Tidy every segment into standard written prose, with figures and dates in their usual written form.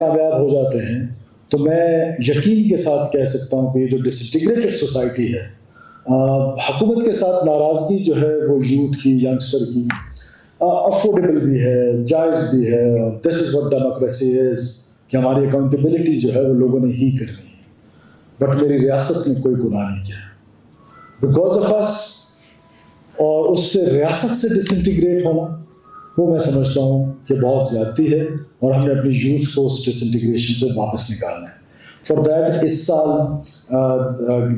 कामयाब हो जाते हैं तो मैं यकीन के साथ कह सकता हूँ कि ये जो डिसइंटीग्रेटेड सोसाइटी है, हुकूमत के साथ नाराज़गी जो है वो यूथ की, यंगस्टर की अफोर्डेबल भी है, जायज़ भी है। This is what democracy is कि हमारी अकाउंटेबिलिटी जो है वो लोगों ने ही करनी है। बट मेरी रियासत ने कोई गुनाह नहीं किया बिकॉज ऑफ अस, और उससे रियासत से डिसइंटीग्रेट होना वो मैं समझता हूँ कि बहुत ज़्यादती है और हमने अपनी यूथ को उस डिसइंटीग्रेशन से वापस निकालना है। फॉर दैट इस साल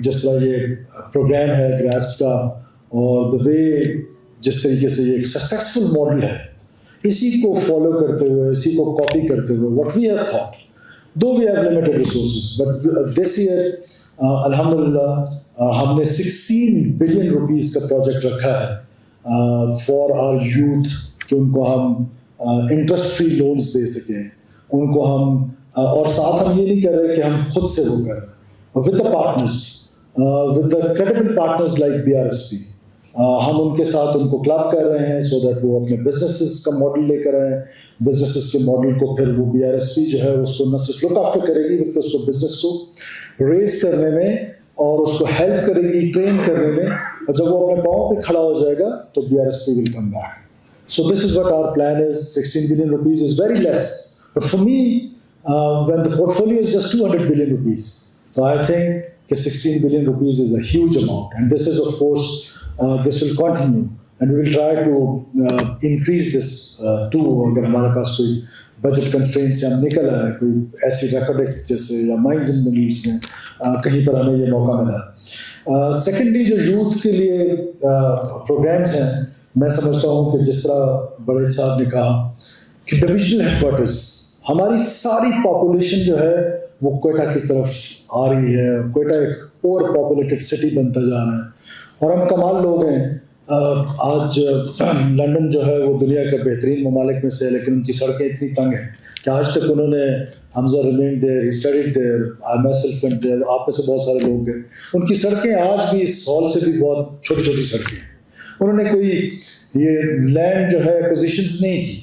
जिस तरह ये प्रोग्राम है ग्रास्प का और द वे जिस तरीके से ये एक सक्सेसफुल मॉडल है, इसी को फॉलो करते हुए, इसी को कॉपी करते हुए what we have thought, though we have limited resources but this year अल्हम्दुलिल्लाह हमने 16 बिलियन रुपीस का प्रोजेक्ट रखा है फॉर आवर यूथ कि उनको हम इंटरेस्ट फ्री लोन्स दे सकें, उनको हम और साथ हम ये नहीं कर रहे कि हम खुद से वो करें, with the partners, with the credible partners like BRSP, हम उनके साथ उनको क्लब कर रहे हैं सो दैट वो अपने बिजनेसेस का मॉडल लेकर आए। बिजनेसेस के मॉडल को फिर वो BRSP जो है उसको न सिर्फ लुक आफ्टर करेगी बल्कि उसको बिजनेस को रेस करने में और उसको हेल्प करेगी, ट्रेन करने में, और जब वो अपने पाँव पे खड़ा हो जाएगा तो BRSP will come back. So this is what our plan is. 16 billion rupees is very less, but for me, when the portfolio is just 200 billion rupees, so I think that 16 billion rupees is a huge amount, and this is, of course, this will continue, and we will try to increase this too. अगर हमारे पास कोई budget constraints से हम निकल आए, कोई ऐसी record जैसे या माइंड्स इन द नीड्स में कहीं पर हमें ये मौका मिला। सेकेंडली जो यूथ के लिए प्रोग्राम्स हैं, मैं समझता हूँ कि जिस तरह बड़े साहब ने कहा कि डिविजनल हेडक्वार्टर्स, हमारी सारी पॉपुलेशन जो है वो कोयटा की तरफ आ रही है। कोयटा एक ओवर पॉपुलेटेड सिटी बनता जा रहा है और हम कमाल लोग हैं। आज लंदन जो है वो दुनिया के बेहतरीन ममालिक में से है, लेकिन उनकी सड़कें इतनी तंग हैं कि आज तक उन्होंने Hamza remained there, he studied there, I myself went there, आप में से बहुत सारे लोग हैं। उनकी सड़कें आज भी इस हॉल से भी बहुत छोटी छोटी सड़कें हैं। उन्होंने कोई ये लैंड जो है एक्विजिशंस नहीं की,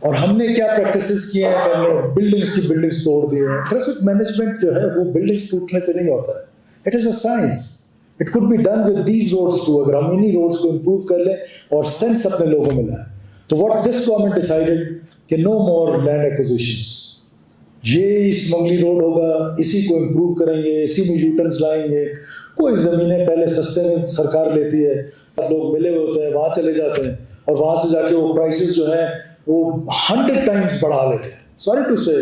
और हमने क्या प्रैक्टिसेस किए हैं, हमने बिल्डिंग्स की बिल्डिंग्स तोड़ दी है। ट्रैफिक मैनेजमेंट जो है वो बिल्डिंग्स टूटने से नहीं होता है, it is a science, it could be done with these roads too. अगर हम इन्हीं रोड्स को इम्प्रूव कर लें और सेंस अपने लोगों में लाएं, तो व्हाट दिस गवर्नमेंट डिसाइडेड कि नो मोर लैंड एक्विजिशंस, ये स्मगली रोड होगा, इसी को इम्प्रूव करेंगे, इसी में यूटर्न्स लाएंगे। कोई ज़मीनें पहले सस्ते में सरकार लेती है, लोग मिले हुए होते हैं, वहाँ चले जाते हैं और वहाँ से जाके वो प्राइसेस जो है वो 100 टाइम्स बढ़ा लेते हैं। सॉरी टू से